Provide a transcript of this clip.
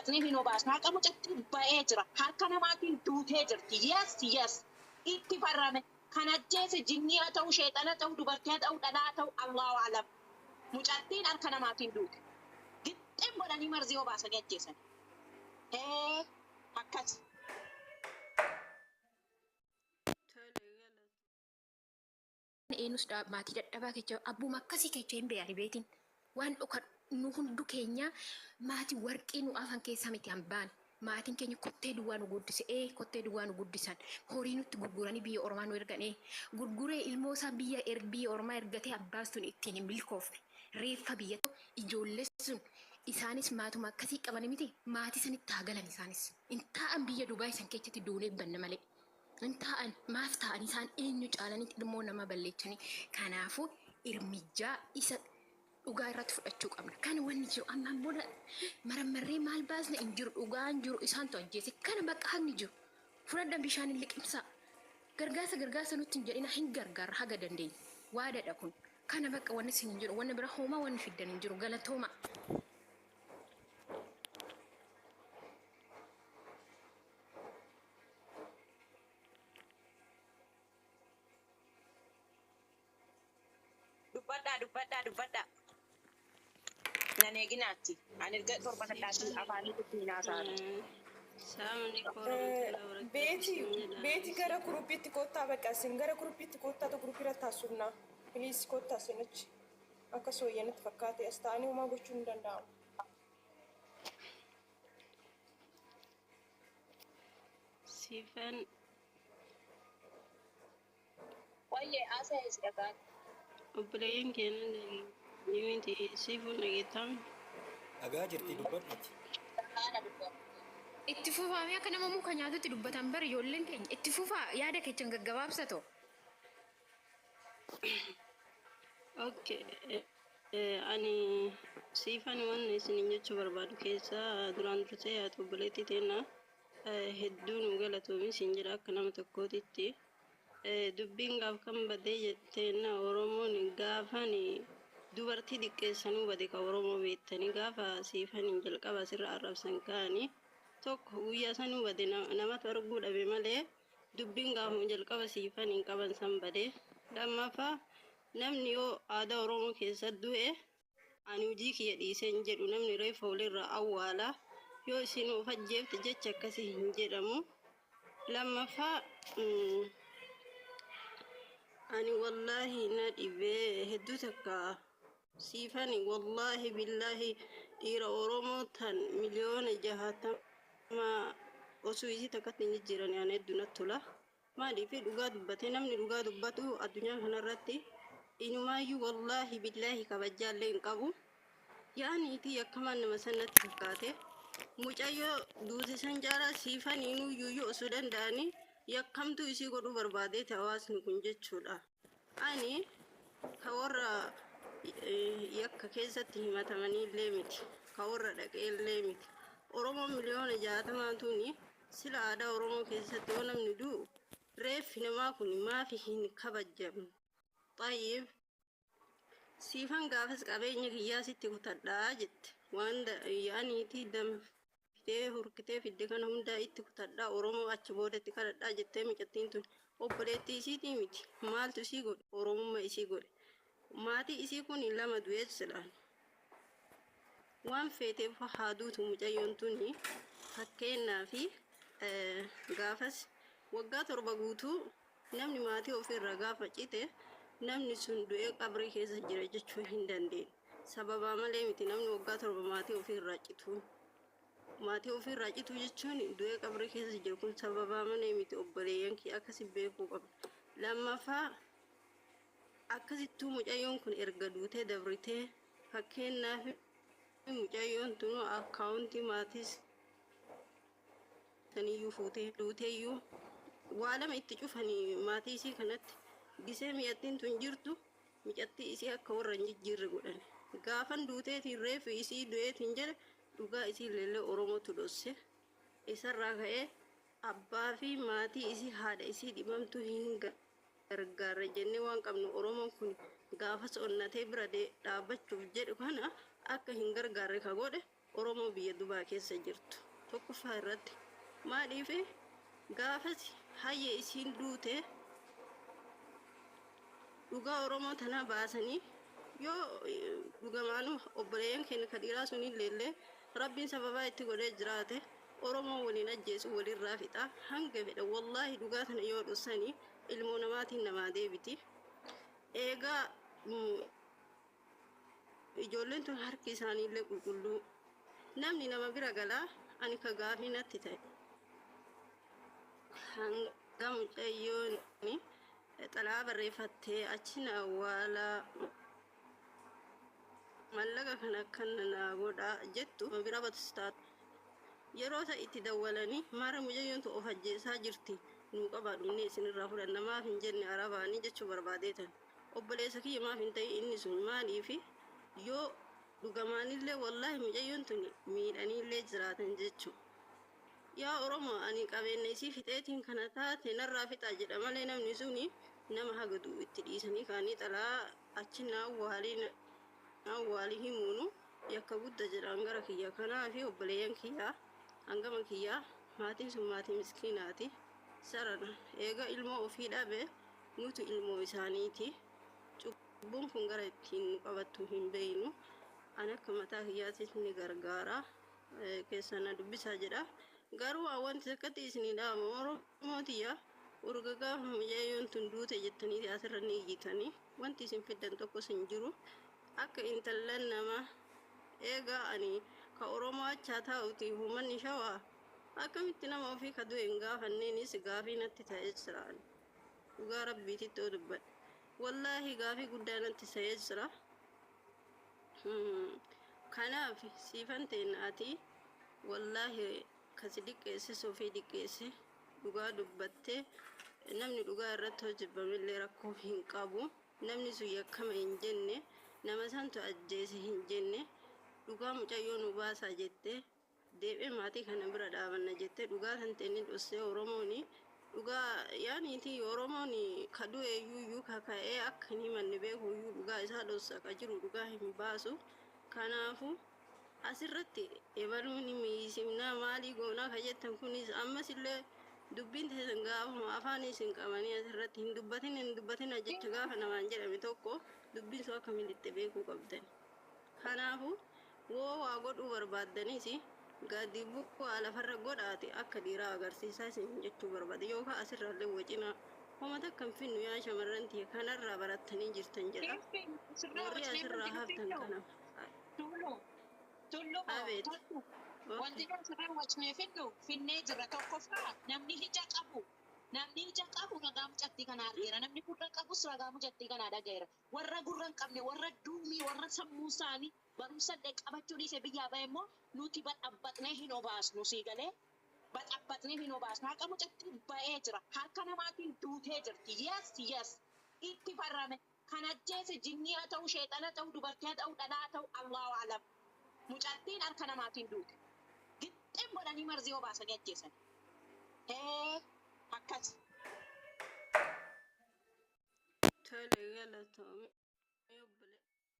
baasnee hin obaasnu haqa mucatti ba'ee jira harka namaatiin duutee jirti yes itti farrame kan ajjeese jinnii haa ta'u sheexana haa ta'u dubartii haa ta'u dhalaa haa ta'u Allahu a'lam mucattiin harka namaatiin duute gixxeen godhanii marzii obaasanii ajjeesan akkas eenyus maatii dadhabaa kecha abbuma akkasii kecha hin beeyani beetin waan dhuka nu hundu keenya maatii warqii nu afaan keessa miti hambaan maatiin keenya kottee duwwaa nu guddise kottee duwwaa nu guddisan horii nutti gurguranii biyya ormaa nu ergan gurguree ilmoo isaa biyya ormaa ergatee abbaan sun ittiin hin milkoofne reeffa biyya ijoollee sun isaanis maatuma akkasii qaban miti maatii sanitti haa galan isaanis hin taa'an biyya Dubaay san keessatti duunee banna malee. Intaan maaf ta'an isaan eenyu caalanitti ilmoo nama balleechanii kanaafuu irmijaa isa dhugaa irratti fudhachuu qabna kan wanni jiru ammaan booda marammarree maal baasna hin jiru dhugaan jiru isaan ajjeese kana bakka haqni jiru fudhadhan bishaan hin liqimsaa gargaarsa nutti hin jedhina hin gargaarra haga dandeenya waadadha kun kana bakka wanni isin hin jiru wanni bira hoomaa wanni fiddan hin jiru galatooma. Dubbadha. Nane ginaatti. Ani erga torba kadhaatti afaanii itti hinaasaadha. Beeti gara kuruppiitti koottaa bakka isin gara kuruppiitti koottaa to kuruppii irratti haasofnaa. Piliis koottaa isinichi. Akka sooyyanitti fakkaate as ta'anii homaa gochuu hin danda'amu. Siifan. Wayyee asa ees dhagaan. Obboleeyyan keenya nimiti siifuun dhageettaan. Dhagaa jirti dubbadhuuti. Itti fufaamee akka nama muka nyaatutti dubbatan bari ijoolleen keenya itti fufaa yaada keechan gaggabaabsatoo. Okay. Ani siifan waan isin jechuu barbaadu keessaa duraan dursee haa ta'u obboleettii teennaa hedduu nu galatoomi isin jedha akka nama tokkootitti. Dubbiin gaaf kan badee jetteenna Oromoon gaafan dubartii xiqqeessanuu bade ka Oromoo beektanii gaafa siifaniin jalqaba sirra arrabsan kaanii tokko guyyaa sanuu bade namatu arguu dhabe malee dubbiin gaafuma jalqaba siifaniin qaban san bade lammaffaa namni yoo aadaa Oromoo keessa du'e ani hojii kiyya dhiiseen jedhu namni reeffa walirra awwaala yoo isin of ajjeefte jecha akkasii hin jedhamu lammaffaa ani wallahi na dhibee hedduu takka siifani wallahi billahi dhiira Oromoo tan miliyoona 60 osoo isii takkatti hin jijjiirani ani hedduu natti tola maaliif dhugaa dubbate namni dhugaa dubbatu addunyaa kanarratti inumaayyuu wallahi billahi kabajjaallee hin qabu yaaniitii akkamaan nama sanatti fakkaate mucayyoo duuti san jaalaa siifaniinuu yuuyyuu osoo danda'anii yakkamtu isii godhuu barbaadee hawaasni kun jechuudha. Ani ka warra yakka keessatti himatamanii illee miti ka warra dhaqee illee miti Oromoo miliyoona 60 sila aadaa Oromoo keessatti yoo namni du'u reeffi namaa kun maafi hin kabajamne. Xayyiif siifan gaafas qabeenya kiyyaa sitti kutadhaa jette waan yaaniitii damfitee hurkitee fidde kana hundaa itti kutadhaa Oromoo achi boodatti kadhadhaa jettee mucattiin tun obboleettii isiitii miti maaltu isii godhe Oromummaa isii godhe maatii isii kun lama du'eessadhaan waan feeteef haa duutu mucayyoon tuni fakkeenyaa fi gaafas waggaa 7 guutuu namni maatii ofirra gaafa cite namni sun du'ee qabrii keessa jira jechuu hin dandeenye sababa malee miti namni waggaa 7 maatii ofirraa citu maatii ofirraa citu jechuun du'ee qabrii keessa jiru kun sababa malee miti obboleeyyan kee akkasi beekuu qabna lammaffaa akkasittuu mucayyoon kun erga duutee dabritee fakkeenyaaf mucayyoon tun akkaawuntii maatis taniyyuu fuutee duuteeyyuu waa lama itti cufanii maatii isii kanatti gisee mi'attiin tun jirtu mi'attii isii akka warra hin jijjiirre godhan gaafan duuteetiin reefu isii du'eetiin jedhe dhugaa isii leellee Oromootu dhosse isarraa ka'ee abbaa fi maatii isii haadha isii dhibamtu hin gargaarre jennee waan qabnu Oromoon kun gaafas onnatee bira dhaabbachuuf jedhu kana akka hin gargaarre ka godhe Oromoo biyya Dubaa keessa jirtu tokkoffaa irratti maaliif gaafasi hayya isiin duute dhugaa Oromoo tana baasanii yoo dhugamaanu obboleeyyan keenya kadhiiraa sunillee rabbiin sababaa itti godhee jiraate Oromoo waliin ajjeesu walirraa fixa hanga fedha wallaahi dhugaa tana yoo dhussanii ilmoo namaatiin namaa deebiti eegaa ijoolleen tun harki isaaniillee qulqulluu namni nama bira galaa ani ka gaafii natti ta'e hanga mucayyoon xalaa barreeffattee achi na awwaalaa mallaqa kana kan na godhaa jettu bira batastaatu yeroo ta itti dawwalanii mara mucayyoon tu of ajjeesaa jirti nuu qabaa dhumne isinirraa fudhanna maaf hin jenne arabaanii jechuu barbaadeetan obboleessa kiyya maaf hin ta'e inni sun maaliifi yoo dhugamaanillee wallaahi mucayyoon tun miidhaniillee jiraatan jechuu yaa Oromoo ani qabeenya isii fixeetiin kana taate narraa fixaa jedha malee namni suni nama hagatu itti dhiisanii kaanii xalaa achi na awwaalii himuunu yakka guddaa jedhaan gara kiyya kanaa fi obboleeyyan kiyyaa hangama kiyyaa maatiin sun maatii miskiinaati sarana eega ilmoo ofii dhabe nutu ilmoo isaaniiti cubbuun kun gara ittiin nu qabattu hin beeynu an akka mataa kiyyaatiif ni gargaara keessana dubbisaa jedha garuu wanti akkatti isinii dhaama Oromootiya urga gaafa mucayyoon tun duute jettanii asirra ni iyyitanii wanti isin fiddan tokkos hin jiru akka intallan nama eegaa ani ka Oromoo achaa taa'uti uummanni shawaa akkamitti nama ofii ka du'e hin gaafanneenis gaafii natti ta'ee jira dhugaa rabbiititti oo dubbadhe wallaahi gaafii guddaa natti ta'ee jira kanaaf siifan teenaati wallaahi kasi dhiqqeesse sofii dhiqqeesse dhugaa dubbattee namni dhugaa irratti hojjebamillee rakkoo hin qabu namni sun yakkama hin jenne nama santu ajjeese hin jenne dhugaa mucayyoo nu baasaa jettee deebi'ee maatii kana bira dhaabanna jettee dhugaa san ta'anii dhossee Oromooni dhugaa yaaniiti Oromooni kaduu eeyyuu kaka'ee akka hin himanne beekuyyuu dhugaa isaa dhossa ka jiru dhugaa hin baasu kanaafu asirratti ebaluun miisimnaa maalii goonaa ka jettan kunis ammas illee dubbiin teessan gaafuma afaan isin qabanii asirratti hin dubbatin jecha gaafa namaan jedhame tokko dubbiin sun akka militte beekuu qabdan kanaafu woo waa godhuu barbaaddanis gadi bu'aa lafarra godhaate akka dhiiraa agarsiisaa isin jechuu barbaade yookaan asirraallee wacina homata kan finnu yaa shamarran ta'e kanarraa barattanii jirtan jedha warri asirraa haftan kana Abeet. Wanti asirraa wacnee finnee jira tokkoffaa namni ija qabu ragaa mucattii kana argeera namni gurra qabus ragaa mucattii kana dhagayeera warra gurra hin qabne warra duumii warra sammuu isaanii barumsallee qabachuu dhiise biyyaa bahe immoo nuti badhabbatnee hin obaasnu sii galee badhabbatnee hin obaasnu haqa mucattii ba'ee jira harka namaatiin duutee jirti yes itti farrame kan ajjeese jinnii haa ta'u sheexana ta'u dubartii haa ta'u dhalaa haa ta'u Allahu alam mucattiin harka namaatiin duute gixxeen godhanii marzii obaasanii ajjeesan akkas tole galatoome